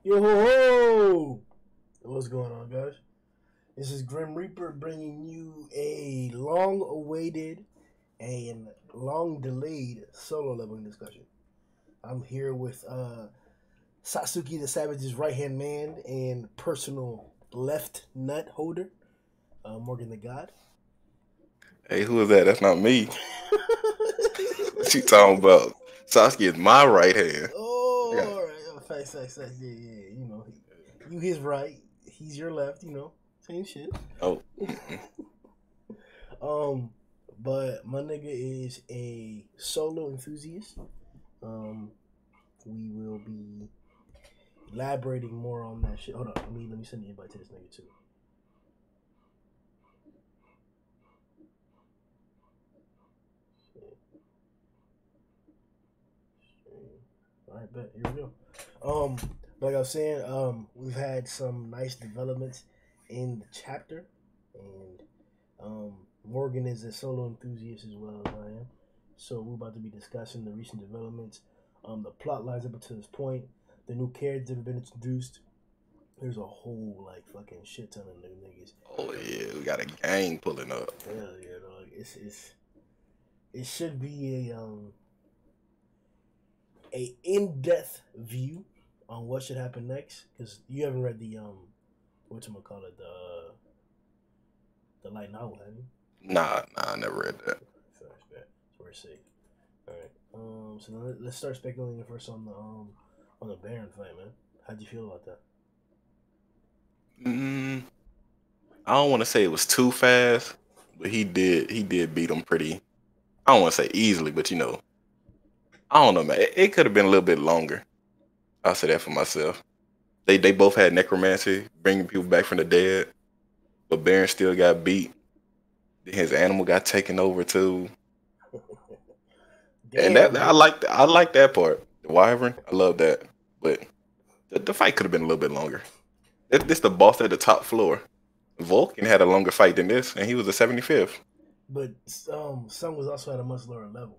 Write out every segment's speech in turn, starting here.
Yo ho ho! What's going on, guys? This is Grim Reaper bringing you a long-awaited and long-delayed solo leveling discussion. I'm here with Sasuke the Savage's right-hand man and personal left nut holder, Morgan the God. Hey, who is that? That's not me. What you talking about? Sasuke is my right hand. Yeah. All right. Facts. Yeah. You his right, he's your left. Same shit. Oh. Um, but my nigga is a solo enthusiast. We will be elaborating more on that shit. Hold on, let me send the invite to this nigga too. All right, bet. Here we go. Like I was saying, we've had some nice developments in the chapter, and Morgan is a solo enthusiast as well as I am. So we're about to be discussing the recent developments. The plot lines up until this point, the new characters that have been introduced. There's a whole like fucking shit ton of new niggas. Oh yeah, we got a gang pulling up. Hell yeah, dog. It should be a in-depth view on what should happen next, because you haven't read the whatchamacallit, the light novel, have you? Nah, I never read that. So we're safe. All right. So let's start speculating first on the Baran fight, man. How'd you feel about that? I don't want to say it was too fast, but he did beat him pretty. I don't want to say easily, but I don't know, man. It could have been a little bit longer. I'll say that for myself. They both had necromancy, bringing people back from the dead, but Baron still got beat. His animal got taken over too. Damn, And that I like that part. The wyvern, I love that. But the fight could have been a little bit longer. This the boss at the top floor. Vulcan had a longer fight than this, and he was the 75th. But Sun was also at a much lower level.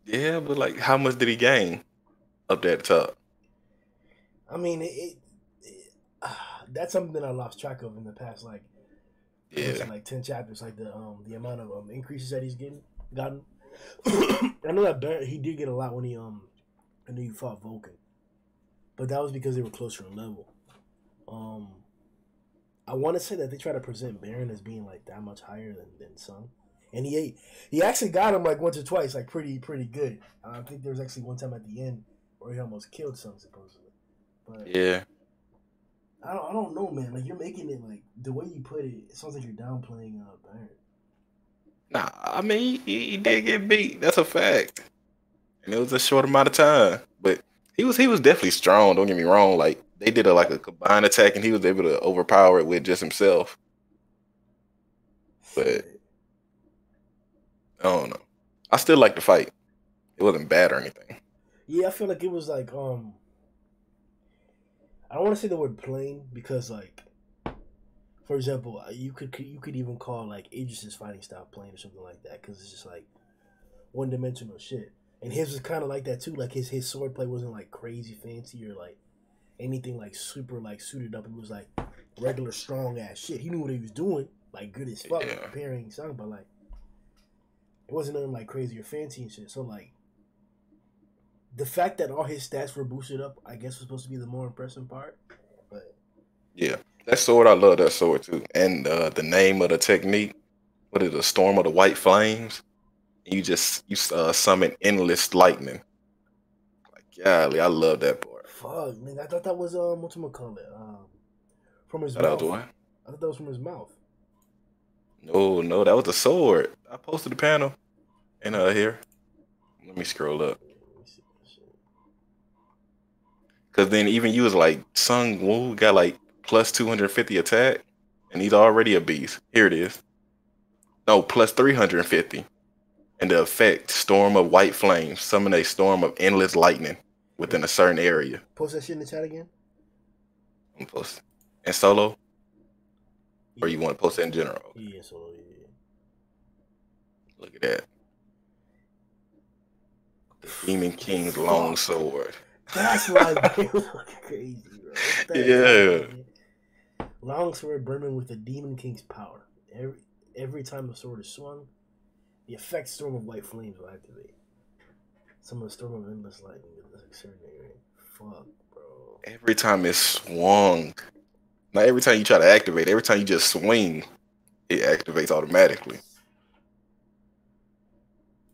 Yeah, but like, how much did he gain up there at the top? I mean, that's something that I lost track of in the past, like, Yeah, like 10 chapters, like the amount of increases that he's gotten. I know that he did get a lot when he fought Vulcan, but that was because they were closer in level. I want to say that they try to present Baron as being like that much higher than Sun, and he actually got him like once or twice, like pretty good. I think there was actually one time at the end where he almost killed Sun supposedly, but yeah. I don't know, man. Like, you're making it like the way you put it. It sounds like you're downplaying Baron. Nah, I mean, he did get beat. That's a fact, and it was a short amount of time. But he was definitely strong. Don't get me wrong. Like, they did a combined attack, and he was able to overpower it with just himself. But I don't know. I still like the fight. It wasn't bad or anything. Yeah, I feel like it was like I don't want to say the word plain because, like, for example, you could even call like Idris's fighting style plain or something like that, because it's just like one dimensional shit. And his was kind of like that too. Like his sword play wasn't like crazy fancy or like anything like super like suited up. It was like regular strong ass shit. He knew what he was doing, like good as fuck, Yeah. preparing something, but like it wasn't nothing like crazy or fancy and shit. So like the fact that all his stats were boosted up, I guess, was supposed to be the more impressive part. But Yeah, that sword, I love that sword too. And the name of the technique, what is it, the Storm of the White Flames? You summon endless lightning. Like, golly, I love that part. fuck, nigga, I thought that was whatchamacallit, from his Oh, that was mouth. the one? I thought that was from his mouth. No, that was the sword. I posted the panel in here. Let me scroll up. Let me see that shit. Cause then even you was like Sung Woo got like plus 250 attack, and he's already a beast. Here it is. No, plus 350. And the effect, Storm of White Flames, summon a storm of endless lightning within a certain area. Post that shit in the chat again. I'm posting. And solo, or Yeah, you want to post it in general? yeah, so yeah. Look at that. The Demon King's long sword. That's why Bray was fucking crazy, bro. Yeah. Long sword brimming with the Demon King's power. Every time the sword is swung, the effect storm of white flames will activate. Some of the storm of endless lightning in this certain area. Fuck, bro. Every time it's swung. Not every time you try to activate. Every time you just swing, it activates automatically.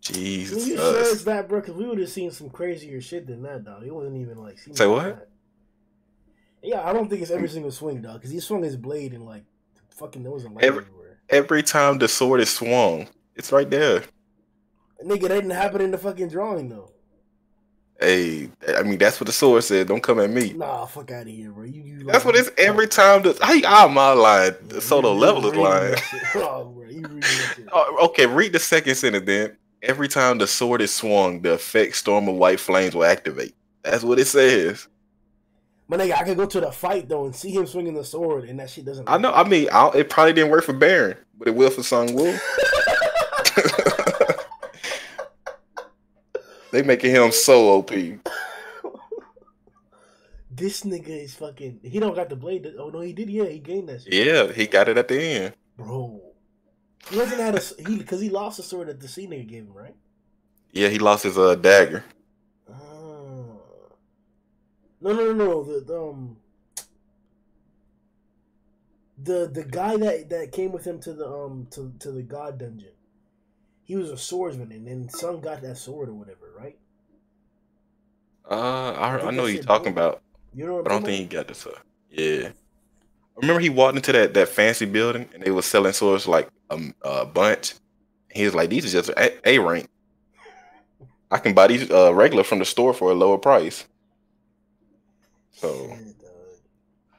Jesus. You sure it's that, bro? Because we would have seen some crazier shit than that, dog. It wasn't even like. Say what? That. Yeah, I don't think it's every single swing, dog. Because he swung his blade and like, fucking, there wasn't light everywhere. Every time the sword is swung, it's right there. Nigga, that didn't happen in the fucking drawing though. Hey, I mean that's what the sword said. Don't come at me. Nah, fuck out of here, bro. That's what it's every time. I'm my line. The solo level is lying. Oh, bro, you read that shit. Okay, read the second sentence then. Every time the sword is swung, the effect storm of white flames will activate. That's what it says. My nigga, I could go to the fight though and see him swinging the sword, and that shit doesn't. I know. I mean, it probably didn't work for Baran, but it will for Sung Woo. They making him so OP. This nigga is fucking. He don't got the blade. Oh no, he did. Yeah, he gained that shit. Yeah, he got it at the end, bro. He hasn't had because he lost the sword that the C nigga gave him, right? Yeah, he lost his dagger. No. The guy that came with him to the to the god dungeon. He was a swordsman, and then Sung got that sword or whatever, right? I know what you're talking about. You know what but I don't think he got the sword. Yeah. Remember he walked into that fancy building and they were selling swords like a bunch. He was like, these are just A rank. I can buy these regular from the store for a lower price. So,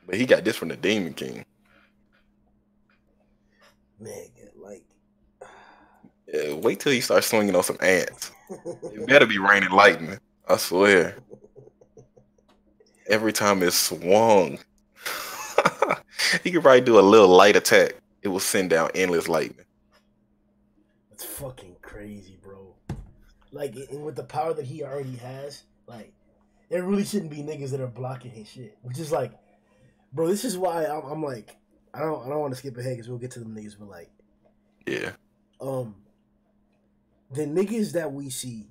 but he got this from the Demon King. Nigga, like, wait till he starts swinging on some ants. It better be raining lightning. I swear. Every time it's swung, he could probably do a little light attack. It will send down endless lightning. That's fucking crazy, bro. Like, and with the power that he already has, like, there really shouldn't be niggas that are blocking his shit. Which is like, bro, this is why I'm like, I don't want to skip ahead because we'll get to them niggas, but like, yeah, the niggas that we see,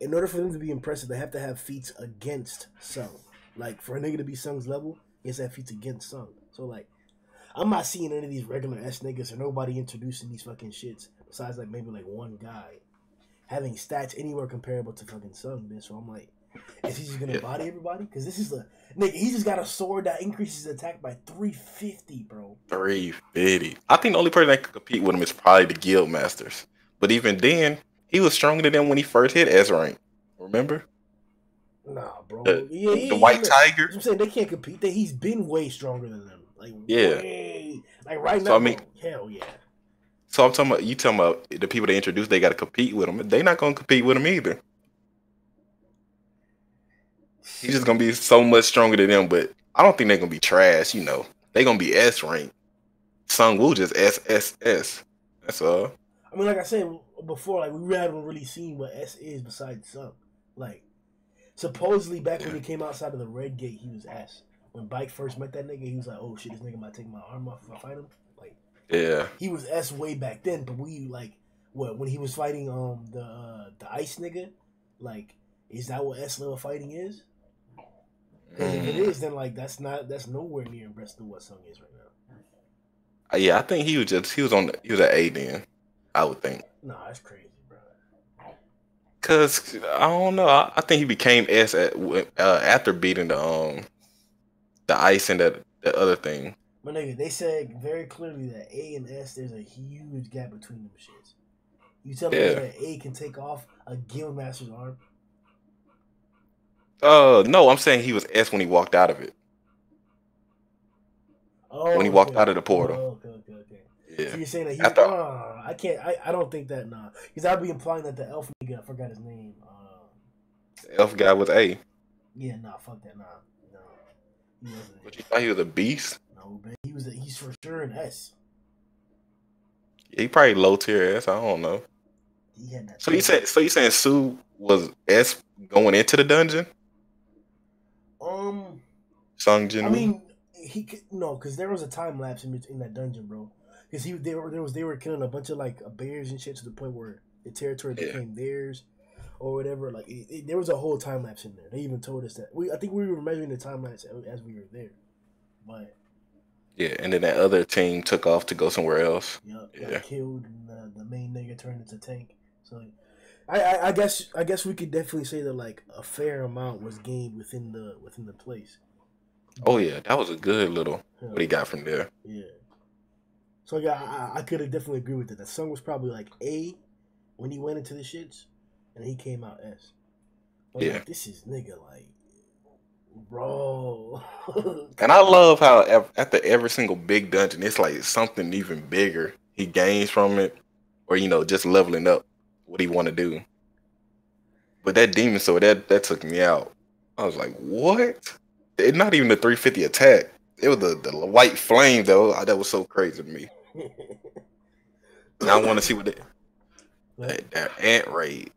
in order for them to be impressive, they have to have feats against Sung. Like, for a nigga to be Sung's level, he has to have feats against Sung. So like, I'm not seeing any of these regular S niggas or nobody introducing these fucking shits besides like maybe like one guy having stats anywhere comparable to fucking Sung, man. So I'm like, is he just gonna body everybody? Because this is the nigga. He just got a sword that increases attack by 350, bro. 350. I think the only person that could compete with him is probably the guild masters. But even then, he was stronger than them when he first hit S rank. Remember? Nah, bro. The White Tiger. I'm saying they can't compete. He's been way stronger than them. Like, way, like right now. So I mean, hell yeah. So I'm talking about the people they introduced. They got to compete with him. They're not gonna compete with him either. He's just gonna be so much stronger than them. But I don't think they're gonna be trash. You know, they're gonna be S rank. Sung Woo just SSS. That's all. I mean, like I said before, like we haven't really seen what S is besides Sung. Like, supposedly back when he came outside of the Red Gate, he was S. When Bike first met that nigga, he was like, "Oh shit, this nigga might take my arm off if I fight him." Like, yeah, he was S way back then. But we like when he was fighting the ice nigga, like, is that what S level fighting is? Because if it is, then like that's nowhere near impressive to what Sung is right now. Yeah, I think he was at A then. I would think. Nah, that's crazy, bro. Cause I don't know. I think he became S after beating the ice and that other thing. My nigga, they said very clearly that A and S, there's a huge gap between them shits. You tell me that A can take off a Guildmaster's arm? No, I'm saying he was S when he walked out of it. Oh, when he walked out of the portal. Okay. Yeah. So you're saying that he? I can't. I don't think that. Nah, because I'd be implying that the elf nigga, I forgot his name. The elf guy was A. Yeah, nah, fuck that, nah, no. He wasn't. But you thought he was a beast? No, man, he's for sure an S. Yeah, he probably low tier S. I don't know. he had that. So you saying Sue was S going into the dungeon? Um, Sung I Jinwoo? mean, he could no, because there was a time lapse in that dungeon, bro. Because they were killing a bunch of like bears and shit to the point where the territory Yeah. became theirs or whatever. Like there was a whole time lapse in there. They even told us that. I think we were measuring the time lapse as we were there, but Yeah, and then that other team took off to go somewhere else. yep, got Yeah. killed and the main nigga turned into tank. So I guess we could definitely say that like a fair amount was gained within the place, Oh but yeah, that was a good little what he got from there. yeah. So yeah, I could definitely agree with that. The song was probably like A when he went into the shits, and he came out S. But Yeah. like this is nigga like, bro. And I love how after every single big dungeon, it's like something even bigger he gains from it, or just leveling up what he want to do. But that demon sword that took me out. I was like, what? It not even the 350 attack. It was the white flame that was so crazy to me. And I want to see what What? that ant raid.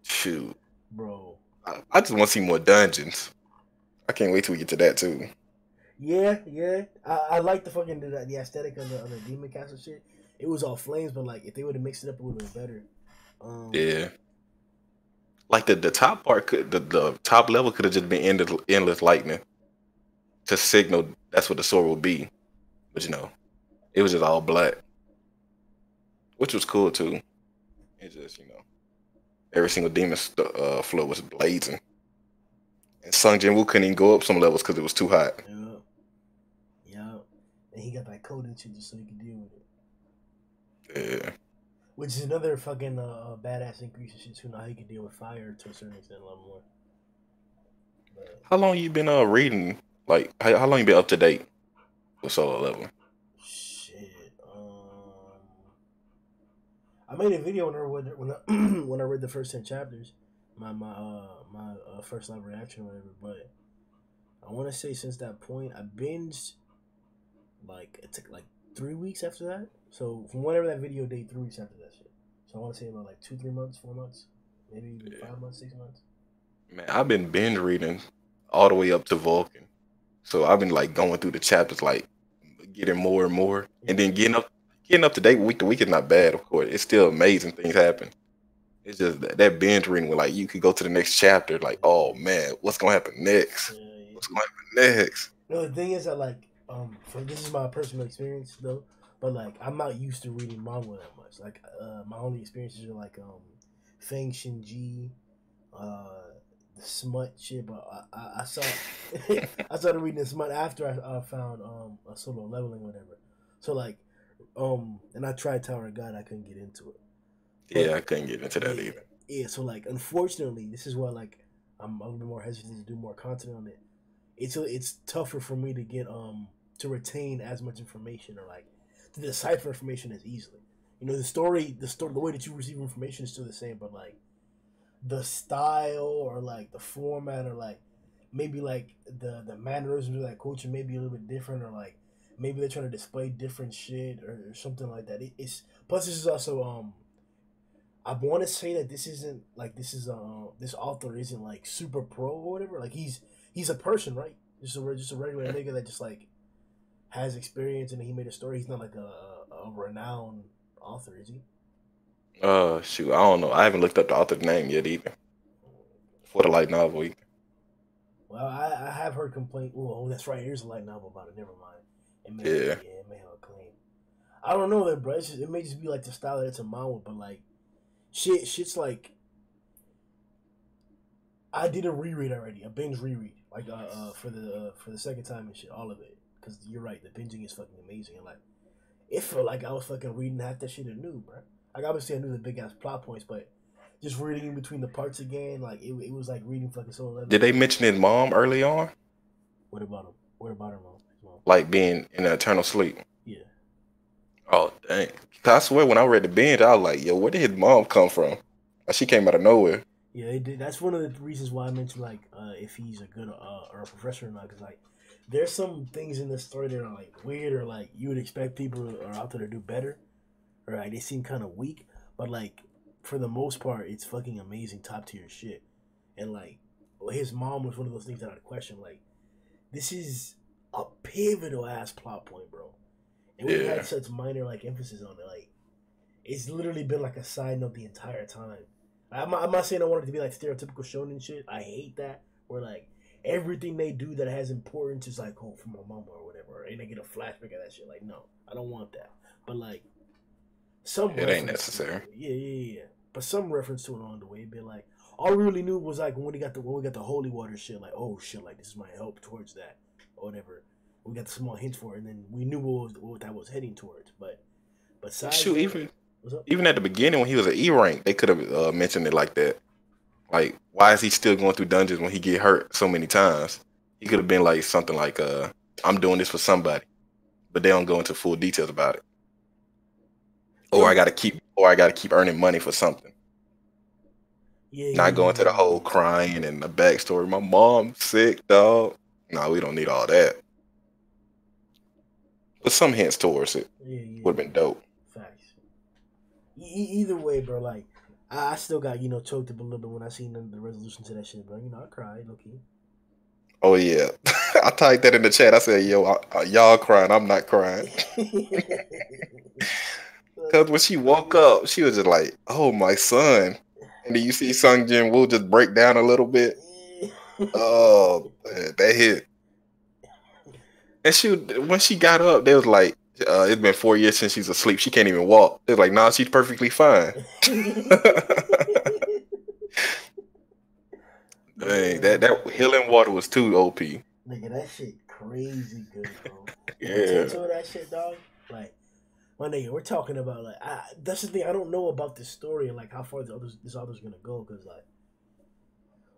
Shoot, Bro. I just want to see more dungeons. I can't wait till we get to that too. Yeah, yeah. I like the fucking the aesthetic of the demon castle shit. It was all flames, but like if they would have mixed it up, it would have been better. Yeah. Like the top part the top level could have just been endless lightning to signal that's what the sword will be. But it was just all black, which was cool too. It's just every single demon floor was blazing, and Sung Jin Woo couldn't even go up some levels because it was too hot. Yeah, yeah. And he got that code and shit just so he could deal with it. Yeah. Which is another fucking badass increase in shit too. Now he can deal with fire to a certain extent a lot more. But How long you been reading? Like how long you been up to date with solo leveling? shit. I made a video when I read the first 10 chapters, my first live reaction or whatever. But I want to say since that point, I binged like it took like 3 weeks after that. So from whatever that video date, 3 weeks after that shit. So I want to say about like 2, 3 months, 4 months, maybe even Yeah. 5 months, 6 months. Man, I've been binge reading all the way up to Vulcan. So I've been like going through the chapters, like getting more and more, and then getting up to date week to week is not bad. Of course, it's still amazing things happen. It's just that binge reading where like you could go to the next chapter, like, oh man, what's gonna happen next? Yeah, yeah. What's gonna happen next? No, the thing is that like for this is my personal experience though, but like I'm not used to reading manga that much. Like my only experiences are like Feng Shinji, the smut shit. But I saw I started reading the smut after I found a solo leveling or whatever. So like and I tried Tower of God, I couldn't get into it. Yeah, But I couldn't get into that yeah, either. yeah. So like unfortunately, this is why like I'm a little bit more hesitant to do more content on it. It's tougher for me to get to retain as much information or like to decipher information as easily. You know, the way that you receive information is still the same, but like the style or like the format or like maybe like the mannerisms of that culture may be a little bit different or like maybe they're trying to display different shit or something like that. It's plus this is also I want to say that this isn't like this author isn't like super pro or whatever. Like he's a person, right? Just a regular Yeah. nigga that just like has experience and he made a story. He's not like a renowned author, is he? Shoot, I don't know. I haven't looked up the author's name yet either for the light novel either. Well, I have heard complaint. Oh, that's right. Here's a light novel about it. Never mind. Yeah. It may have a claim. I don't know that, bro. It may just be like the style that it's a manga, but like shit's like I did a reread already, a binge reread, like for the second time and shit, all of it. Because you're right, the binging is fucking amazing. And like it felt like I was fucking reading half that shit anew, bro. Like obviously I knew the big ass plot points, but just reading in between the parts again, like it was like reading fucking Solo Leveling. Did they mention his mom early on, What about him? What about her mom? His mom? like being in eternal sleep? Yeah. Oh dang! 'Cause I swear when I read the binge, I was like, yo, where did his mom come from? Like, she came out of nowhere. Yeah, they did. That's one of the reasons why I mentioned like if he's a good or a professor or not. Because like there's some things in this story that are like weird or like you would expect people are out there to do better, or like they seem kind of weak. But like for the most part, it's fucking amazing, top tier shit. And like, his mom was one of those things that I'd question. Like, this is a pivotal ass plot point, bro. And we Yeah. had such minor like emphasis on it. Like, it's literally been like a side note the entire time. I'm not saying I want it to be like stereotypical shonen shit. I hate that. Where like everything they do that has importance is like, oh, from my mama or whatever, and they get a flashback of that shit. Like, no, I don't want that. But like some It ain't reference, necessary. yeah. But some reference to it along the way, be like, all we really knew was like when we got the holy water shit. Like, oh shit, like this is my help towards that or whatever. We got the small hints for it, and then we knew what that was heading towards. But besides Shoot, that, what's up? even at the beginning when he was at E rank, they could have mentioned it like that. Like, why is he still going through dungeons when he get hurt so many times? He could have been like something like, "I'm doing this for somebody," but they don't go into full details about it. Or I gotta keep earning money for something. Not go into the whole crying and the backstory. My mom's sick, dog. No, we don't need all that. But some hints towards it would have been dope. Facts. Either way, bro. Like, I still got choked up a little bit when I seen the resolution to that shit, bro. I cried, okay. Oh yeah, I typed that in the chat. I said, "Yo, y'all crying. I'm not crying." Because when she woke up, she was just like, "Oh, my son." And then you see Sung Jin Woo just break down a little bit. Oh, man, that hit. And when she got up, they was like, "It's been 4 years since she's asleep. She can't even walk." They're like, "Nah, she's perfectly fine." Dang, that healing water was too OP. Nigga, that shit crazy good, bro. The Yeah. potential of that shit, dog. Like, my nigga, we're talking about like that's the thing. I don't know about this story and like how far this author's gonna go because like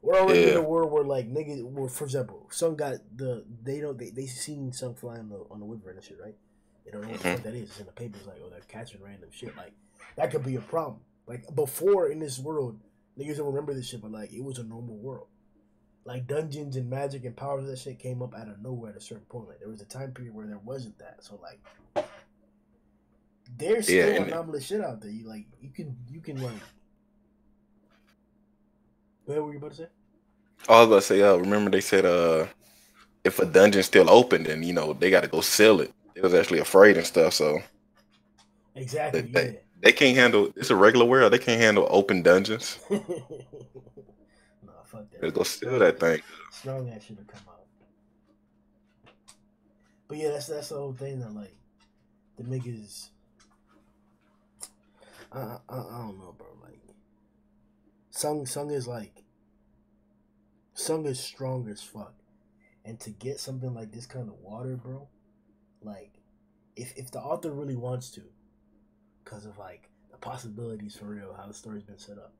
we're already in a world where like niggas, well, for example, Sung got they seen Sung fly on the river and shit, right? They don't know what the fuck that is. It's in the papers like, oh, they're catching random shit. Like that could be a problem. Like before in this world, niggas don't remember this shit, but like it was a normal world. Like dungeons and magic and powers of that shit came up out of nowhere at a certain point. Like there was a time period where there wasn't that. So like there's still anomalous shit out there. You can like. Go ahead, what were you about to say? I was about to say, remember they said, if a dungeon's still open, then they got to go sell it. They was actually afraid and stuff, so exactly. They can't handle. It's a regular world. They can't handle open dungeons. Nah, fuck that. Let's go steal that thing. Strong ass should have come out. But yeah, that's the whole thing that like the niggas. I don't know, bro. Like Sung is strong as fuck, and to get something like this kind of water, bro, like if the author really wants to, because of like the possibilities for real, how the story's been set up.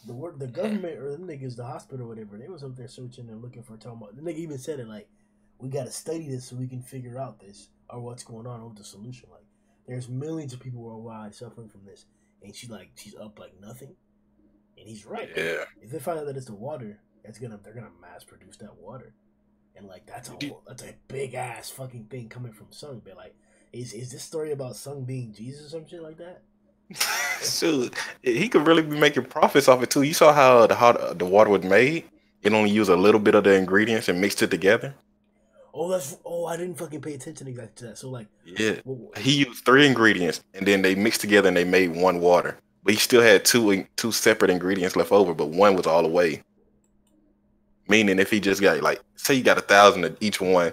The government or the niggas, the hospital or whatever, they was up there searching and looking for talking about. The nigga even said it like, we gotta study this so we can figure out this or what's going on or what the solution. Like, there's millions of people worldwide suffering from this, and she's up like nothing. And he's right. Yeah. If they find out that it's the water, they're gonna mass produce that water, and like that's a big ass fucking thing coming from Sung. But like, is this story about Sung being Jesus or some shit like that? Shoot, he could really be making profits off it too. You saw how the water was made. It only used a little bit of the ingredients and mixed it together. I didn't fucking pay attention exactly to that. So like, yeah, he used 3 ingredients and then they mixed together and they made one water. But he still had two separate ingredients left over, but one was all away. Meaning, if he just got like, say you got 1,000 of each one,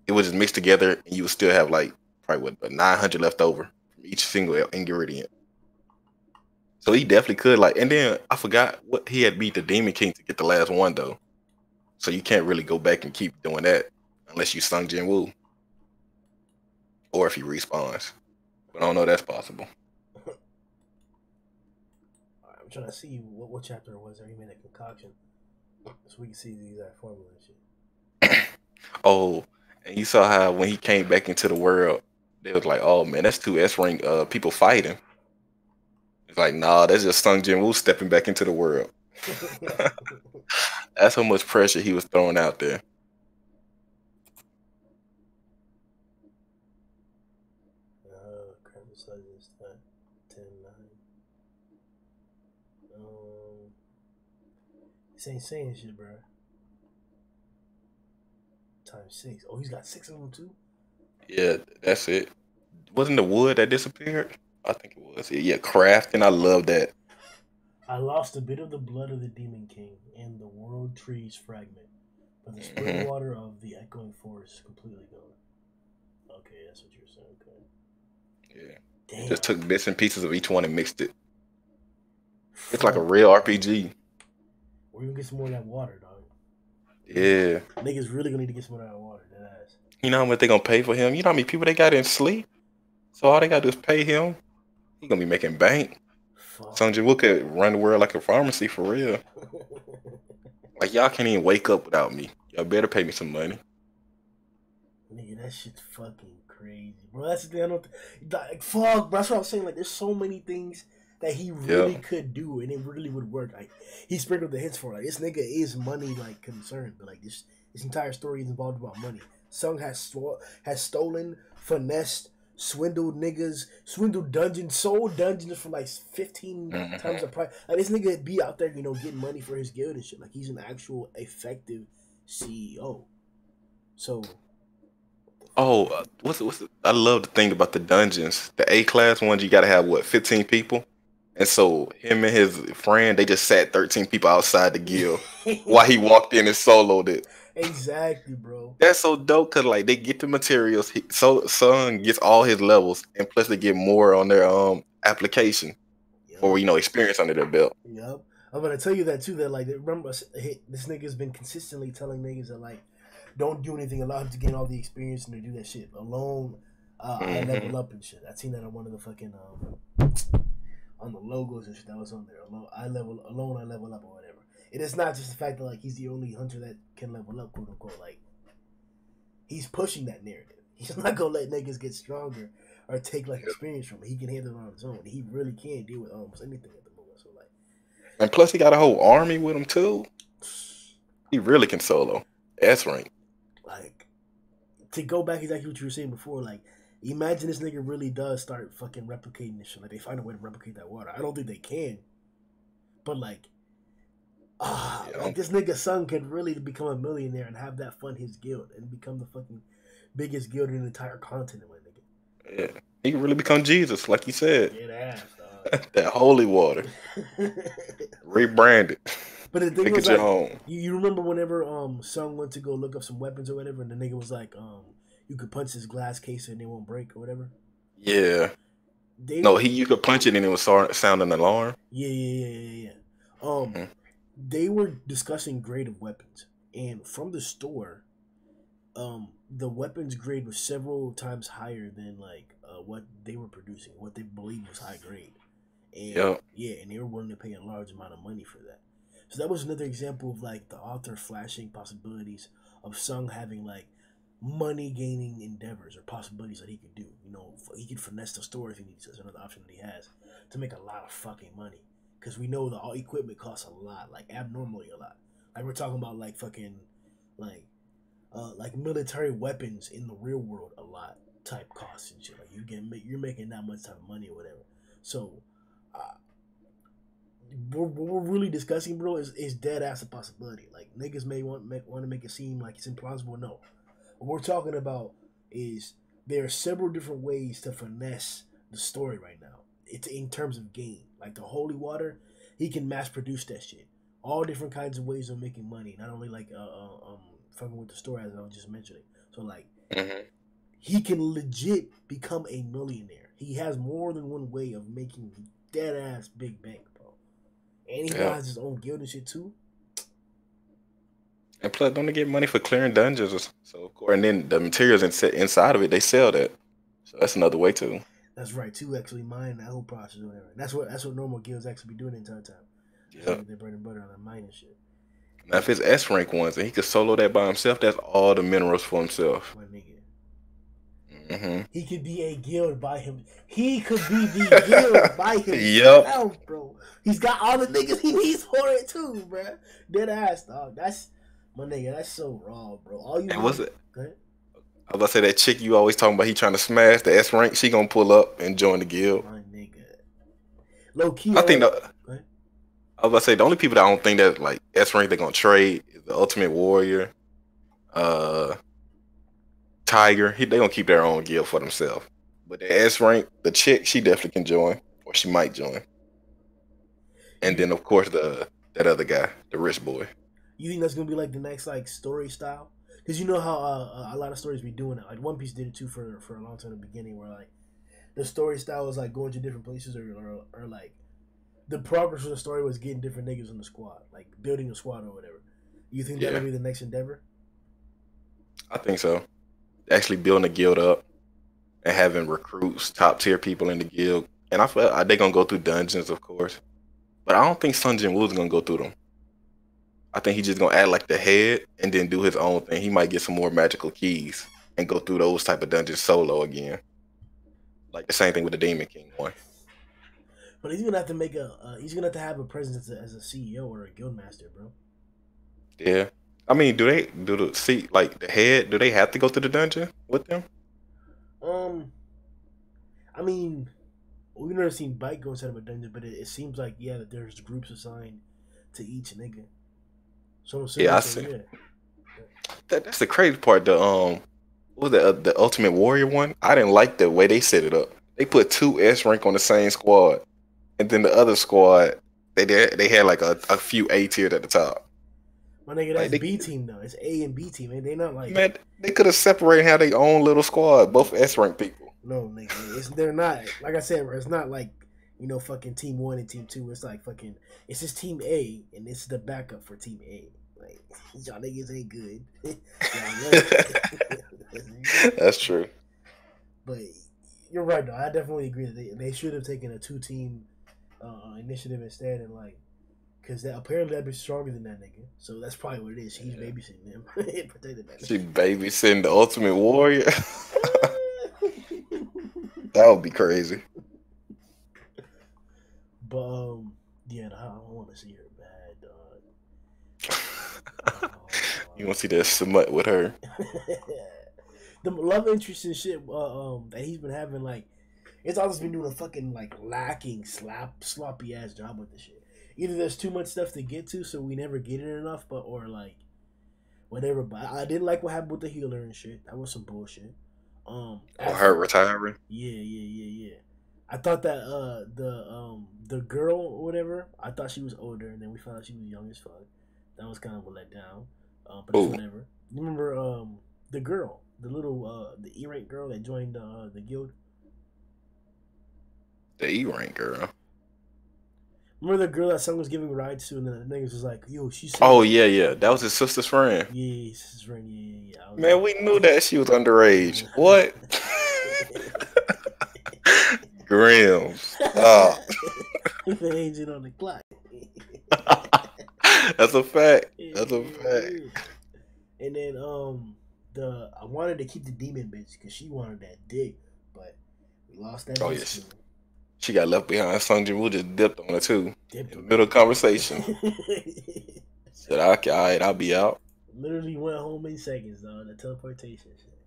it would just mix together and you would still have like probably 900 left over from each single ingredient. So he definitely could like, and then I forgot what he had beat the Demon King to get the last one though. So you can't really go back and keep doing that unless you Sung Jin Woo, or if he respawns. But I don't know if that's possible. I'm trying to see what chapter it was there. He made a concoction so we can see the exact formula and shit. Oh, and you saw how when he came back into the world, they was like, "Oh man, that's 2 S rank people fighting." It's like, nah, that's just Sung Jin Woo stepping back into the world. That's how much pressure he was throwing out there. This ain't saying shit, bro. Times 6. Oh, he's got 6 of them too. Yeah, that's it. Wasn't the wood that disappeared? I think it was. Yeah, crafting. I love that. I lost a bit of the blood of the Demon King and the World Tree's fragment, but the spring Hmm. water of the echoing forest is completely gone. Okay, that's what you're saying. Okay. Yeah. It Damn. just took bits and pieces of each one and mixed it. It's like a Fuck. real RPG. We're gonna get some more of that water, dog. Yeah. Niggas really gonna need to get some more of that water. That ass. You know how much they gonna pay for him? You know how many people they got in sleep? So all they gotta do is pay him. He gonna be making bank. Fuck. Sung Ji-woo could run the world like a pharmacy for real. Like y'all can't even wake up without me. Y'all better pay me some money. Nigga, that shit's fucking crazy, bro. That's the thing. I don't. Like, fuck, bro. That's what I'm saying. Like, there's so many things that he really Yep. could do, and it really would work. Like, he sprinkled the hints for like this nigga is money like concerned, but like this entire story is involved about money. Sung has stolen, finessed, swindled niggas, swindled dungeons, sold dungeons for like 15 times Hmm. the price. Like this nigga be out there, getting money for his guild and shit. Like he's an actual effective CEO. So Oh, I love the thing about the dungeons. The A class ones, you gotta have what, 15 people? And so him and his friend, they just sat 13 people outside the guild while he walked in and soloed it. exactly, bro. That's so dope because like they get the materials. So Son gets all his levels, and plus they get more on their application for Yup. experience under their belt. Yup. I'm gonna tell you that too. That like, remember, this nigga's been consistently telling niggas that like, don't do anything. Allow him to gain all the experience and to do that shit alone. I Hmm. level up and shit. I seen that on one of the fucking on the logos and shit that was on there. Alone. I level up or whatever. It is not just the fact that like he's the only hunter that can level up, quote unquote. Like he's pushing that narrative. He's not gonna let niggas get stronger or take like experience from it. He can handle it on his own. He really can deal with almost anything at the moment. So like, And plus he got a whole army with him too. He really can solo. S rank. like to go back exactly what you were saying before, like imagine this nigga really does start fucking replicating this shit. Like they find a way to replicate that water. I don't think they can, but like Yeah. like this nigga son could really become a millionaire and have that fund his guild and become the fucking biggest guild in the entire continent, my Yeah. He can really become Jesus, like you said. nigga. Dead ass, That holy water. dog. Rebrand it. But the thing Make was it your like, own. you remember whenever Sung went to go look up some weapons or whatever, and the nigga was like, you could punch this glass case and it won't break or whatever. Yeah. They No, were, you could punch it and it would sound an alarm. yeah. Hmm. They were discussing grade of weapons, and from the store, the weapons grade was several times higher than like what they were producing, what they believed was high grade, and Yep. yeah, and they were willing to pay a large amount of money for that. So that was another example of like the author flashing possibilities of Sung having like money gaining endeavors or possibilities that he could do. He could finesse the store if he needs. That's another option that he has to make a lot of fucking money. Because we know the all equipment costs a lot, like abnormally a lot. Like we're talking about like fucking like like military weapons in the real world a lot type costs and shit. Like you're making that much type of money or whatever. So uh, what we're really discussing, bro, is dead ass a possibility. Like niggas may want to make it seem like it's implausible. No, what we're talking about is there are several different ways to finesse the story right now. It's in terms of gain. Like the holy water, he can mass produce that shit. All different kinds of ways of making money. Not only like fucking with the story as I was just mentioning. So like Hmm. he can legit become a millionaire. He has more than one way of making dead ass big bank, bro. And he Yeah. has his own guild and shit too. And plus, don't they get money for clearing dungeons? So, of course, and then the materials inside of it, they sell that. So that's another way too. That's right too. Actually, mine that whole process or whatever. That's what normal guilds actually be doing the entire time. That's Yeah. like their bread and butter on the mine and shit. Now, if it's S rank ones and he could solo that by himself, that's all the minerals for himself. My nigga, Hmm. he could be a guild by him. He could be the guild by Yep. himself, bro. He's got all the niggas he needs for it too, bro. Dead ass, dog. That's my nigga. That's so raw, bro. All you And need. what's it? Go ahead. I was about to say that chick you always talking about. He trying to smash the S rank. She gonna pull up and join the guild. My nigga. Low key, I I think like. the Go ahead. I was about to say the only people that I don't think that like S rank they're gonna trade is the Ultimate Warrior, uh, Tiger. They gonna keep their own guild for themselves. But the S rank, the chick, she definitely can join, or she might join. And You then of course that other guy, the rich boy. you think that's gonna be like the next like story style? Because you know how a lot of stories be doing it. Like One Piece did it too for a long time in the beginning, where like the story style was like going to different places, or like the progress of the story was getting different niggas in the squad, like building a squad or whatever. You think that'll Yeah, be the next endeavor? I think so. Actually building a guild up and having recruits, top tier people in the guild. And I feel they gonna go through dungeons, of course. But I don't think Sun Jin Woo's gonna go through them. I think he's just gonna add like the head and then do his own thing. He might get some more magical keys and go through those type of dungeons solo again. Like the same thing with the Demon King one. But he's gonna have to make a. He's gonna have to have a presence as a CEO or a guild master, bro. Yeah. I mean, do the see like the head? Do they have to go to the dungeon with them? Um, I mean, we've never seen Bike go inside of a dungeon, but it seems like that there's groups assigned to each nigga. So I'm Yeah, assuming I so. see. Yeah. That's the crazy part. What was the Ultimate Warrior one? I didn't like the way they set it up. They put two S rank on the same squad, and then the other squad they had like a few A tiered at the top. My nigga, Like that's B team though. It's A and B team, man. They not like man, they could have separated how their own little squad, both S rank people. no nigga. They're not like I said. It's not like fucking team one and team two. It's like fucking. It's just team A, and it's the backup for team A. Like y'all niggas ain't good. That's true. But you're right though. I definitely agree that they should have taken a 2 team initiative instead, and like because apparently that'd be stronger than that nigga. So that's probably what it is. He's babysitting him, protecting that She nigga. babysitting the Ultimate Warrior. That would be crazy. But yeah, I don't want to see her bad, dog. You want to see that smut with her? The love interest and shit that he's been having, like it's always been doing a fucking like lacking sloppy ass job with this shit. Either there's too much stuff to get to, so we never get it enough, or like whatever. But I didn't like what happened with the healer and shit. That was some bullshit. Or her retiring? Yeah. I thought that the girl or whatever, I thought she was older, and then we found out she was young as fuck. That was kind of a letdown. But it's Ooh, whatever. You remember the girl, the little the E rank girl that joined the guild? the E rank girl. Remember the girl that someone was giving rides to, and then the niggas was like, "Yo, she's so Oh like, yeah. That was his sister's friend. yeah, this is right, yeah." I was Man, like, we knew that she was underage. What? Grim. Stop. the agent on the clock. That's a fact. Yeah, That's a yeah, fact. yeah. And then I wanted to keep the demon bitch because she wanted that dick, but we lost that Oh bitch yeah, too. she got left behind. Sung Jin Woo just dipped on her too Dipped in the on middle of conversation. it. Said, "Okay, all right, I'll be out." Literally went home in seconds, dog. The teleportation shit.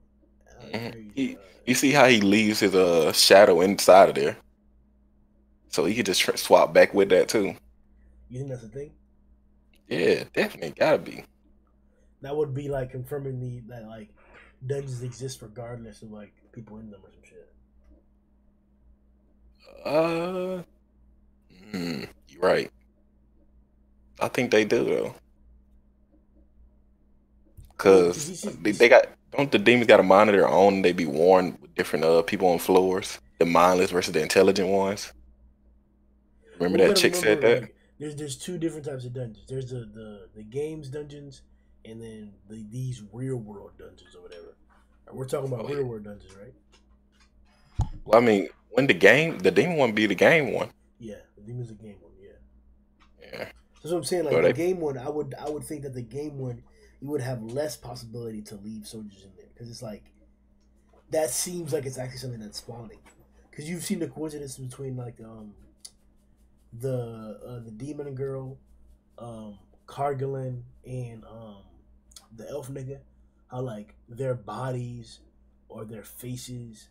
That was crazy, He, dog. you see how he leaves his shadow inside of there, so he could just swap back with that too. You think that's a thing? Yeah, definitely gotta be. That would be like confirming that like dungeons exist regardless of like people in them or some shit. Uh, you're right. I think they do though, I mean, because cause they got don't the demons got a mind of their own. They be warned with different people on floors. The mindless versus the intelligent ones. Remember well, we that gotta chick said remember that? like there's 2 different types of dungeons. There's the games dungeons, and then these real world dungeons or whatever. We're talking about Oh yeah. real world dungeons, right? Well, I mean, when the demon one be the game one. Yeah, the demon's a game one. Yeah, Yeah. that's what I'm saying. So Like the they game one, I would think that the game one you would have less possibility to leave soldiers in there because it's like that seems like it's actually something that's spawning. Because you've seen the coincidence between like the demon girl, Cargillin, and the elf nigga, how like their bodies or their faces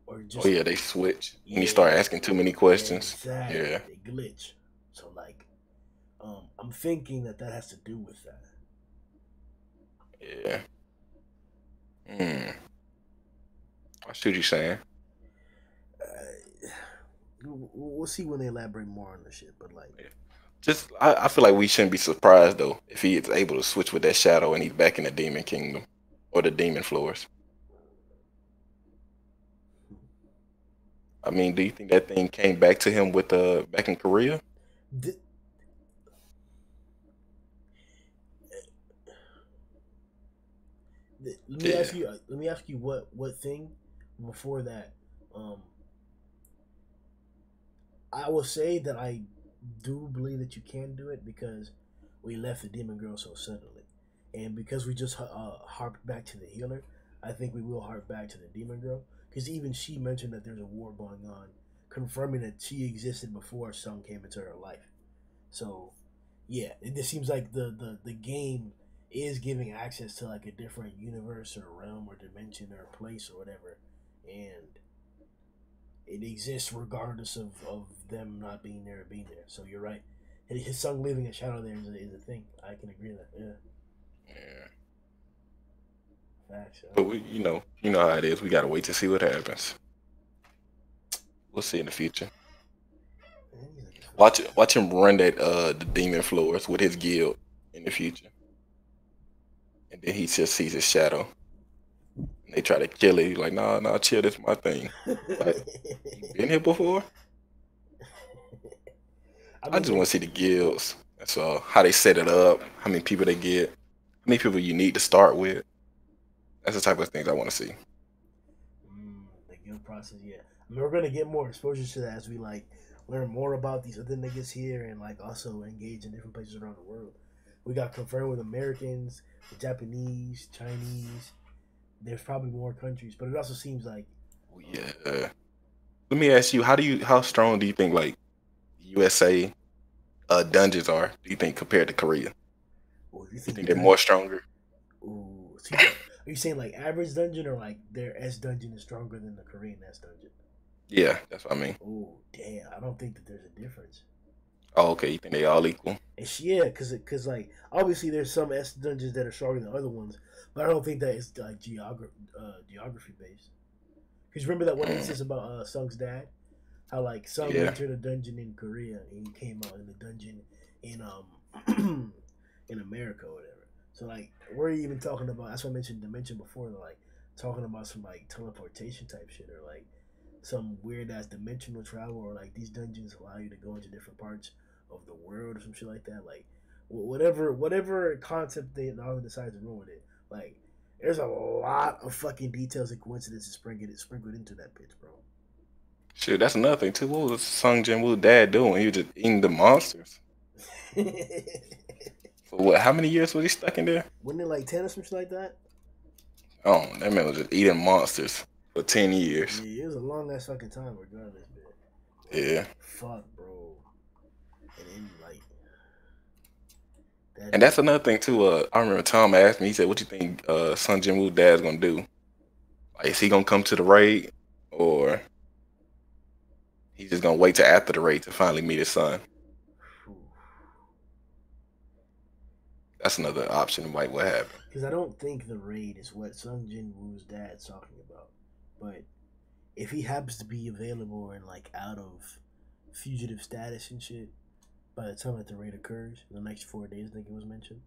or oh just yeah, they switch when you yeah, start asking too many questions. exactly Yeah. they glitch. So like I'm thinking that has to do with that. Yeah. Hmm. I see what you're saying. Uh, we'll see when they elaborate more on the shit, but like, Yeah. Just, I feel like we shouldn't be surprised though if he is able to switch with that shadow and he's back in the demon kingdom or the demon floors. I mean, do you think that thing came back to him with back in Korea? th- let me Yeah. ask you. Let me ask you what thing before that. Um, I will say that I do believe that you can do it because we left the demon girl so suddenly, and because we just harped back to the healer. I think we will harp back to the demon girl because even she mentioned that there's a war going on, confirming that she existed before Sung came into her life. So, yeah, it just seems like the game is giving access to like a different universe or realm or dimension or place or whatever, and it exists regardless of them not being there or being there. So you're right. His son leaving a shadow there is a thing. I can agree with that. Yeah, Yeah. facts. But you know how it is. We gotta wait to see what happens. We'll see in the future. Man, these niggas Watch him run that the demon floors with his guild in the future, and then he just sees his shadow. And they try to kill it. He's like, nah, nah, chill. This is my thing. What? You been here before? I I mean, just want to see the guilds. That's all. How they set it up. How many people they get. How many people you need to start with. That's the type of things I want to see. the guild process. Yeah, I mean, we're gonna get more exposure to that as we like learn more about these other niggas here and like also engage in different places around the world. We got confirmed with Americans, the Japanese, Chinese. There's probably more countries, but it also seems like Yeah. Let me ask you, how strong do you think like USA dungeons are? Do you think compared to Korea? well, if you You think think the they're more dungeon, stronger? ooh, so are you saying like average dungeon or like their S dungeon is stronger than the Korean S dungeon? Yeah, that's what I mean. Oh damn, I don't think that there's a difference. Oh, okay. You think they all equal? Yeah, because like obviously there's some S dungeons that are stronger than other ones, but I don't think that it's like geography based. Because remember that one Mm, instance about Sung's dad, how like Sung yeah. entered a dungeon in Korea and he came out in the dungeon in in America or whatever. So like we're even talking about that's what I mentioned dimension before, like talking about some like teleportation type shit or like some weird ass dimensional travel or like these dungeons allow you to go into different parts of the world or some shit like that. Like whatever concept they all decide to run with it. Like there's a lot of fucking details and coincidences sprinkled into that pitch, bro. Shit, that's another thing too. What was Sung Jin Woo dad doing? He was just eating the monsters. For what? How many years was he stuck in there? Wasn't it like 10 or some shit like that? Oh, that man was just eating monsters for 10 years. Yeah, it was a long ass fucking time regardless, man. Like, Yeah. fuck, bro. And then, like, that And is. that's another thing too. I remember Tom asked me. He said, "What you think Sung Jin Woo dad's gonna do? Like, is he gonna come to the raid, or he's just gonna wait till after the raid to finally meet his son?" That's another option. Might what happen. Because I don't think the raid is what Sung Jin Woo's dad's talking about. But if he happens to be available and, like, out of fugitive status and shit by the time that the raid occurs, in the next 4 days, I think it was mentioned,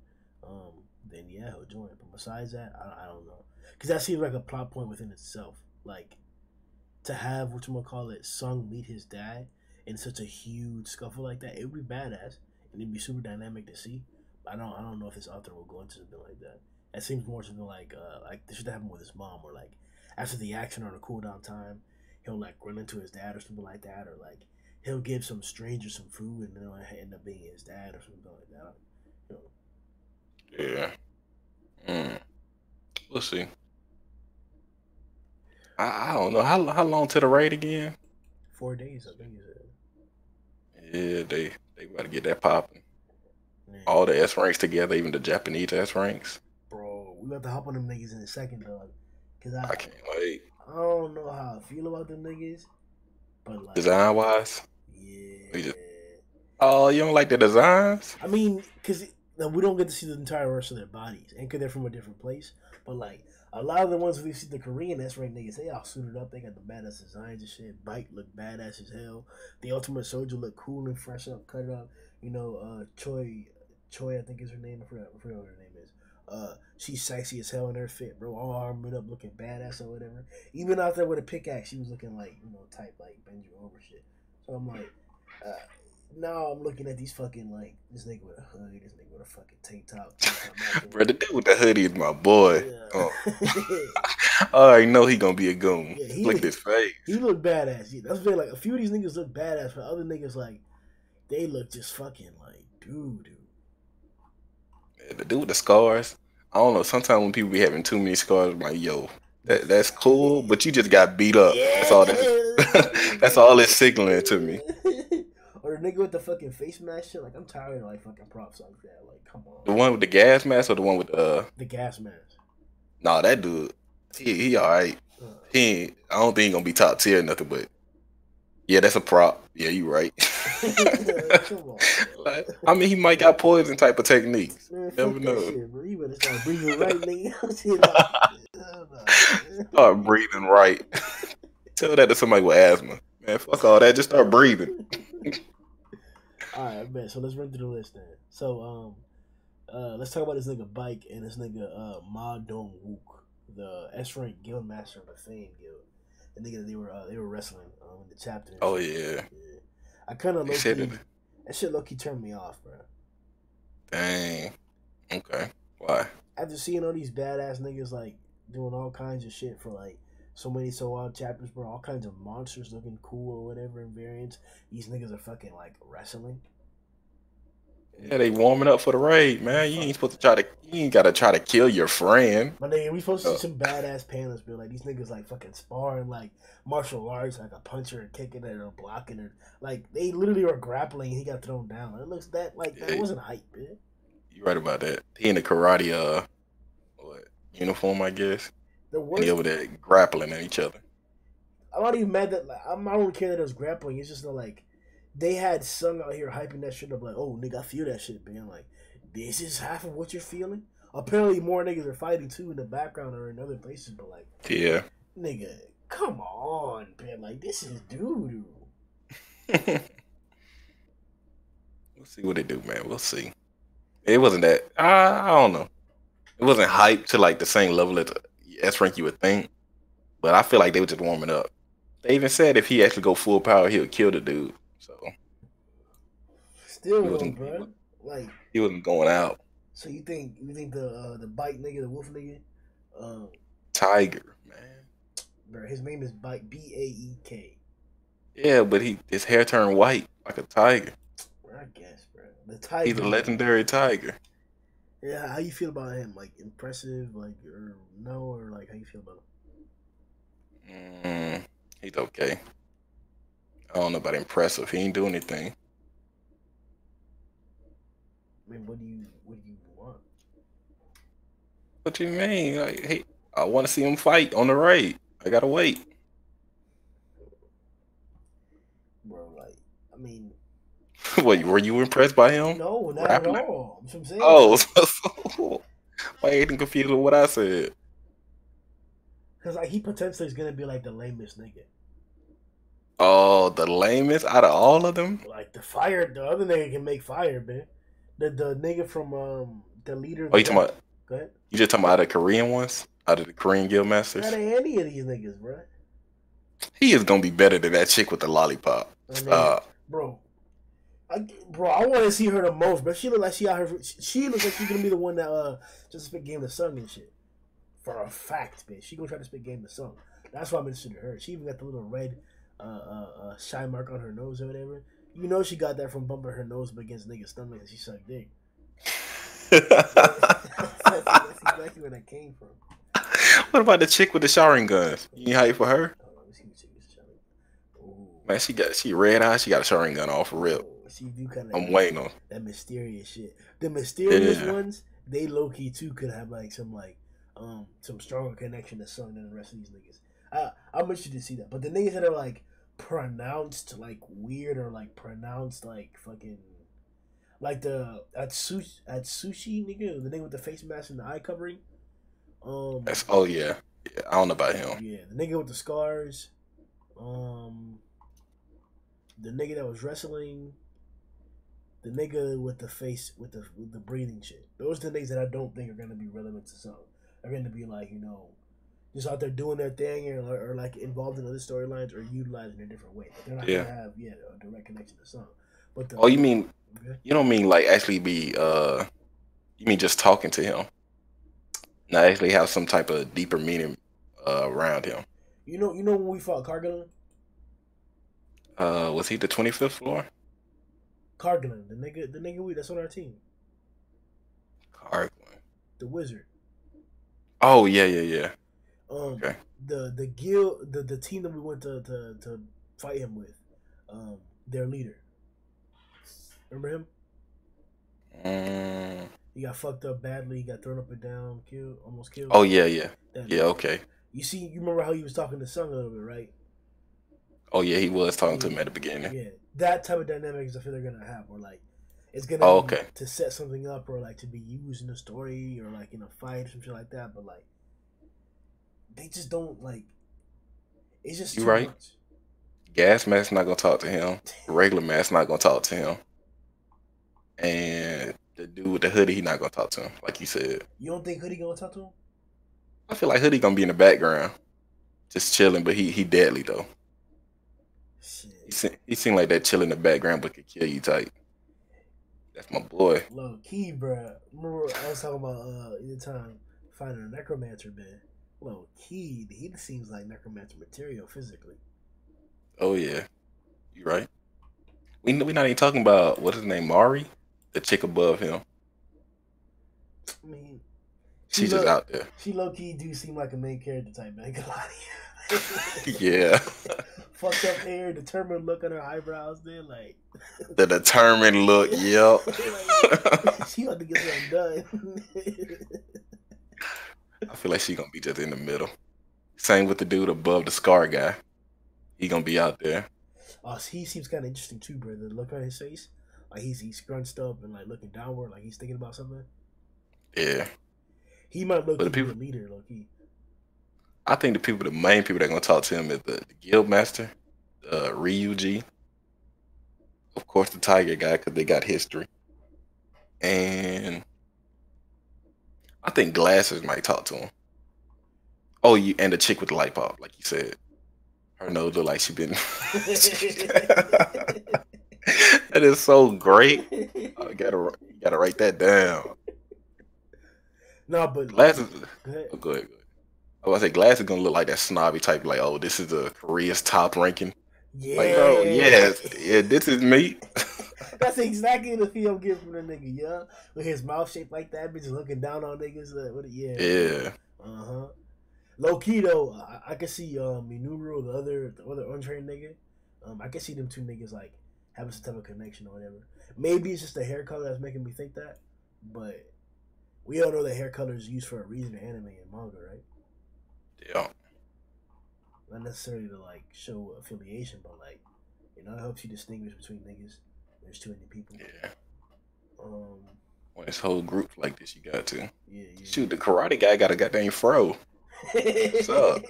then yeah, he'll join. But besides that, I don't know. Because that seems like a plot point within itself. Like, to have what you gonna call it, Sung meet his dad in such a huge scuffle like that, it would be badass and it'd be super dynamic to see. I don't know if this author will go into something like that. It seems more something like this should happen with his mom, or like after the action or the cool down time, he'll like run into his dad or something like that, or like he'll give some stranger some food and then it'll end up being his dad or something like that. You know, Yeah. Mm. We'll see. I don't know how long to the raid again. 4 days, I think is Yeah, they got to get that popping. man. All the S ranks together, even the Japanese S ranks. Bro, we about to hop on them niggas in a second, dog. Cause I can't wait. I don't know how I feel about them niggas, but like, Design wise, we just yeah, Oh, you don't like the designs? I mean, because we don't get to see the entire rest of their bodies, and because they're from a different place. But like a lot of the ones we see, the Korean S-rank niggas, they all suited up. They got the badass designs and shit. Bite look badass as hell. The Ultimate Soldier look cool and fresh up, cut up. You know, Choi, I think is her name. I forgot what her name is. She's sexy as hell in her fit, bro. All armored up, looking badass or whatever. Even out there with a pickaxe, she was looking like type like Benji over shit. So I'm like, uh, now I'm looking at these fucking like this nigga with a hoodie, this nigga with a fucking tank top. Bro, the dude with the hoodie is my boy. Yeah. I already know he gonna be a goon. Yeah, Look at his face. He look badass. Yeah, that's very like a few of these niggas look badass, but other niggas like they look just fucking like dude. Yeah, the dude with the scars. I don't know. Sometimes when people be having too many scars, I'm like, yo, that's cool, but you just got beat up. Yeah. That's all that. That's all it's signaling to me. Or the nigga with the fucking face mask shit. Like I'm tired of like fucking props like that. Like come on. The one with the gas mask or the one with the gas mask? Nah, that dude. He all right. He ain't, I don't think he gonna be top tier or nothing, but yeah, that's a prop. Yeah, you right. Come on. Like, I mean, he might got poison type of techniques. Man, Never know. Shit, bro. You better start breathing right, nigga. Start breathing right. Tell that to somebody with asthma. Man, fuck all that. Just start breathing. All right, I bet. So let's run through the list then. So let's talk about this nigga Bike and this nigga Ma Dong Wook, the S-rank guild master of the Fame Guild. The nigga they were wrestling in the chapter. Oh yeah. I kind of that shit low key turned me off, bro. Dang. Okay. Why? After seeing all these badass niggas like doing all kinds of shit for like so odd chapters, bro, all kinds of monsters looking cool or whatever in variants, these niggas are fucking like wrestling. Yeah, they warming up for the raid, man. You ain't gotta try to kill your friend. My nigga, we supposed to see some badass panels, bro. Like these niggas like fucking sparring like martial arts, like a puncher and kicking it or blocking it. Like they literally were grappling. He got thrown down. It looks that wasn't hype, man. You right about that. He in the karate uniform, I guess. The worst. And he over there grappling at each other. I'm not even mad that I don't care that it was grappling. It's just that like they had Sung out here hyping that shit up like, oh nigga, I feel that shit, man. Like this is half of what you're feeling. Apparently more niggas are fighting too in the background or in other places, but like yeah, nigga, come on, man. Like this is doo-doo. We'll see what they do, man. We'll see. It wasn't that. I don't know. It wasn't hyped to like the same level as the S rank you would think, but I feel like they were just warming up. They even said if he actually go full power, he'll kill the dude. So still though, bro. Like he wasn't going out. So you think the bike nigga, the wolf nigga, Tiger, man. Bro, his name is Bike, Baek. Yeah, but his hair turned white like a tiger. I guess, bro. The tiger. He's a legendary tiger. Yeah, how you feel about him? Like impressive, like or no, or like how you feel about him? He's okay. I don't know about impressive. He ain't do anything. I mean, what do you want? What you mean? Like, hey, I want to see him fight on the raid. I gotta wait. Bro, like, I mean, what? Were you impressed by him? No, not at all. That's what I'm saying. Oh, why are you confused with what I said? Because like he potentially is gonna be like the lamest nigga. Oh, the lamest out of all of them? Like the other nigga can make fire, man. The nigga from the leader. Oh, you talking about? Go ahead. You just talking about the Korean ones? Out of the Korean guild masters? Not any of these niggas, bro. He is gonna be better than that chick with the lollipop. Bro. I want to see her the most, but she look like she out here. She looks like she's gonna be the one that just spit Game of the Sun and shit. For a fact, bitch. She gonna try to spit Game of the Sun. That's why I'm interested in her. She even got the little red shy mark on her nose or whatever. You know she got that from bumping her nose up against niggas' stomach and she sucked dick. That's exactly where that came from. What about the chick with the showering guns? You hype for her? Man, she red eyes. She got a showering gun off for real. She do kind of. I'm waiting on that mysterious shit. The mysterious ones, they low key too could have like some stronger connection to Sung than the rest of these niggas. I'm interested to see that. But the niggas that are like pronounced like weird or like pronounced like fucking like the at sushi nigga, the nigga with the face mask and the eye covering. That's oh yeah. Yeah, I don't know about him. Yeah, the nigga with the scars. Um, the nigga that was wrestling. The nigga with the face with the breathing shit. Those are the niggas that I don't think are gonna be relevant to some. Are gonna be like just out there doing their thing or like involved in other storylines or utilized in a different way. But they're not Yeah. gonna have a direct connection to some. But Oh, you mean okay. you don't mean like actually be you mean just talking to him? Not actually have some type of deeper meaning around him. You know when we fought Cargillon? Was he the 25th floor? Cargillon, the nigga that's on our team. Cargillon. The wizard. Oh yeah. Okay. The guild the team that we went to fight him with, their leader. Remember him? He got fucked up badly. He got thrown up and down, almost killed. Oh yeah. Yeah, okay. You remember how he was talking to Sung a little bit, right? Oh yeah, he was talking to him at the beginning. Yeah, that type of dynamics I feel they're gonna have, or like it's gonna be to set something up, or like to be used in a story, or like in a fight or some shit like that. But like, they just don't like. It's just too much. Gas mask not gonna talk to him. Regular mask not gonna talk to him. And the dude with the hoodie, he not gonna talk to him, like you said. You don't think Hoodie gonna talk to him? I feel like Hoodie gonna be in the background, just chilling, but he deadly though. Shit. He seemed like that chill in the background, but could kill you type. That's my boy. Low key, bro. Remember I was talking about the time finding a necromancer, man. Low key, he seems like necromancer material physically. Oh yeah, you right. We not even talking about what's his name, Mari, the chick above him. I mean, she's just out there. She low key do seem like a main character type, man. Yeah. Fucked up hair, determined look on her eyebrows, then like the determined look. Yep. Like, she ought to get something done. I feel like she gonna be just in the middle. Same with the dude above the scar guy. He gonna be out there. Oh, he seems kind of interesting too, bro. The look on his face, like he's scrunched up and like looking downward, like he's thinking about something. Yeah. He might look like a leader, low key. I think the main people that are gonna talk to him is the guild master, Ryuji, of course the tiger guy because they got history, and I think Glasses might talk to him. Oh, and the chick with the light bulb, like you said, her nose look like she been. That is so great. You gotta write that down. No, but Glasses. Go ahead. I was say Glass is gonna look like that snobby type, like, oh, this is the Korea's top ranking. Yeah. Like, oh yes, yeah, this is me. That's exactly the feel I'm getting from the nigga, yeah. With his mouth shaped like that, bitch looking down on niggas. Yeah. Low key though, I can see Minoru, the other untrained nigga. I can see them two niggas like having some type of connection or whatever. Maybe it's just the hair color that's making me think that, but we all know that hair color is used for a reason in anime and manga, right? Yeah. Not necessarily to like show affiliation, but like, it helps you distinguish between niggas. There's too many people. Yeah. When this whole group like this, you got to. Yeah. Shoot, the karate guy got a goddamn fro. What's up?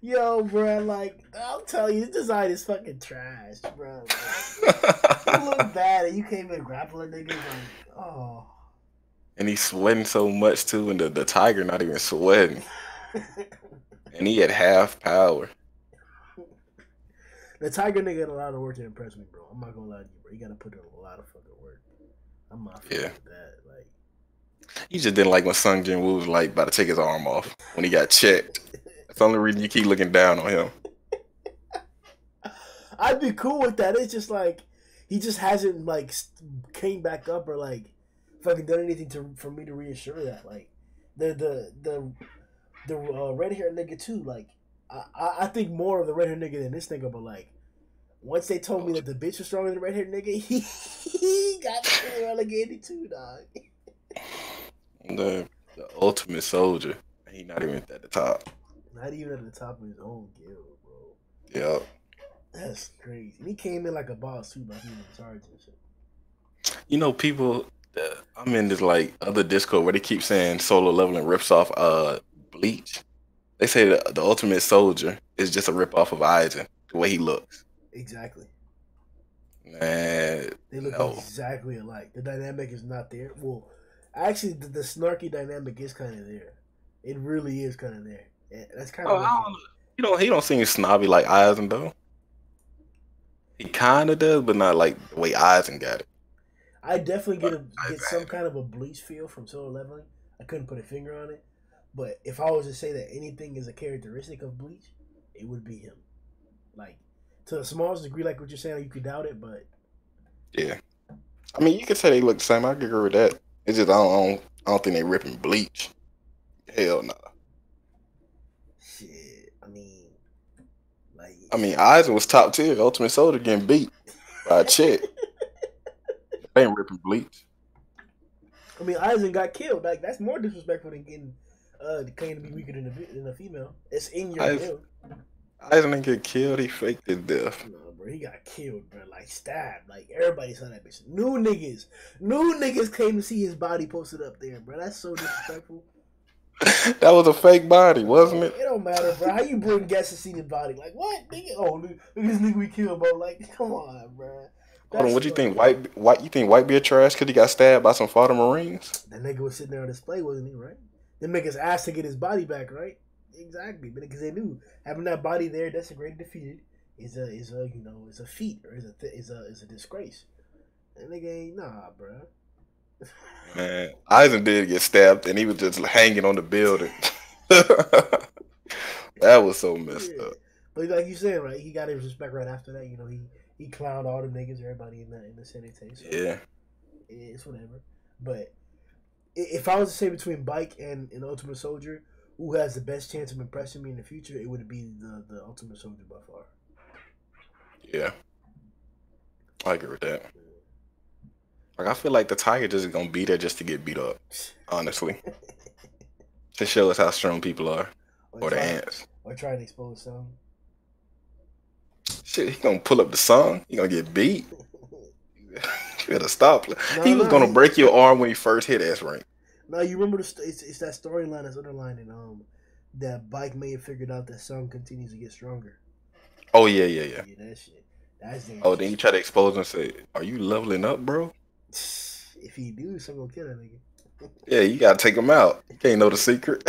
Yo, bro, like, I'll tell you, this design is fucking trash, bro. Like, you look bad and you can't even grapple a nigga. Like, oh. And he's sweating so much too, and the tiger not even sweating. And he had half power. The tiger nigga had a lot of work to impress me, bro. I'm not gonna lie to you, bro. You gotta put in a lot of fucking work. I'm not with that. Like, you just didn't like when Sung Jin Woo was like about to take his arm off when he got checked. That's the only reason you keep looking down on him. I'd be cool with that. It's just like he just hasn't like came back up or like fucking done anything for me to reassure that. Like the red hair nigga too. Like I think more of the red hair nigga than this nigga. But like once they told me that the bitch was stronger than the red hair nigga, he got relegated too, dog. The ultimate soldier. He not even at the top. Not even at the top of his own guild, bro. Yep. That's crazy. And he came in like a boss too, like he was in charge and shit. You know, people. I'm in this like other Discord where they keep saying Solo Leveling rips off Bleach. They say the Ultimate Soldier is just a rip off of Aizen, the way he looks. Exactly. Man, They look no. exactly alike. The dynamic is not there. Well, actually, the snarky dynamic is kind of there. It really is kind of there. And that's kind Oh, of I what. don't know. He don't seem snobby like Aizen though. He kind of does, but not like the way Aizen got it. I definitely But get some kind of a Bleach feel from Solo Leveling. I couldn't put a finger on it, but if I was to say that anything is a characteristic of Bleach, it would be him. Like to the smallest degree, like what you're saying, you could doubt it, but yeah, I mean, you could say they look the same. I could agree with that. It's just I don't think they ripping Bleach. Hell no. shit. Like, I mean, Aizen was top tier. Ultimate Soldier getting beat by a chick. They ain't ripping Bleach. I mean, Aizen got killed. Like that's more disrespectful than getting the claim to be weaker than a female. It's in your build. Aizen didn't get killed. He faked his death. No, bro, he got killed, bro. Like stabbed. Like everybody saw that bitch. New niggas came to see his body posted up there, bro. That's so disrespectful. That was a fake body, wasn't it? It don't matter, bro. How you bring guests to see the body? Like what, nigga? Oh, look this nigga we killed, bro. Like, come on, bro. Hold on, what you think? You think Whitebeard trash because he got stabbed by some Florida Marines? That nigga was sitting there on display, wasn't he? Right? Them niggas asked to get his body back, right? Exactly, but because they knew having that body there desecrated, defeated, is a feat or is a disgrace. And nigga ain't bro. Man, Aizen did get stabbed, and he was just hanging on the building. That was so messed up. But like you said, right, he got his respect right after that. You know, he clowned all the niggas, everybody in the Senate. So Yeah, it's whatever. But if I was to say between Bike and Ultimate Soldier, who has the best chance of impressing me in the future, it would be the Ultimate Soldier by far. yeah, I agree with that. Like I feel like the Tiger just gonna be there just to get beat up, honestly, to show us how strong people are, or the ants. Or try to expose some. Shit, he gonna pull up the song. He gonna get beat. You gotta stop. He was gonna break your arm when he first hit S-Rank. No, you remember it's that storyline that's underlined in that Bike may have figured out that Sung continues to get stronger. Oh yeah. Yeah, that shit. That's dangerous. Oh, then you try to expose him and say, "Are you leveling up, bro?" If he do, Sung gonna kill that nigga. Yeah, you gotta take him out. You can't know the secret.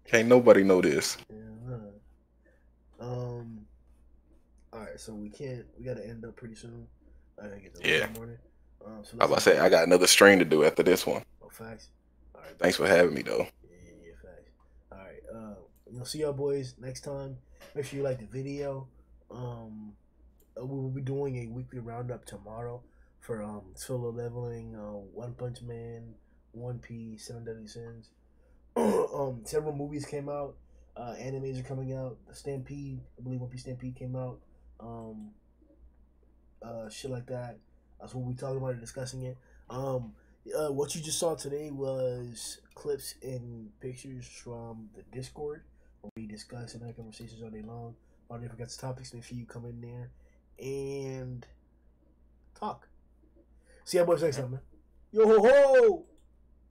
Can't nobody know this. Yeah, all right, so we gotta end up pretty soon. I gotta get to Yeah. morning. So I about to say I got another stream to do after this one. Oh, facts. All right. Thanks for having me though. Yeah, facts. All right. You'll see y'all boys next time. Make sure you like the video. We will be doing a weekly roundup tomorrow for Solo Leveling, One Punch Man, One Piece, Seven Deadly Sins. Several movies came out. Animes are coming out. Stampede, I believe One Piece Stampede came out. Shit like that. That's what we talking about and discussing it. What you just saw today was clips and pictures from the Discord where we discuss and have conversations all day long on different topics. Make sure you come in there and talk. See y'all boys next time, man. Yo ho ho!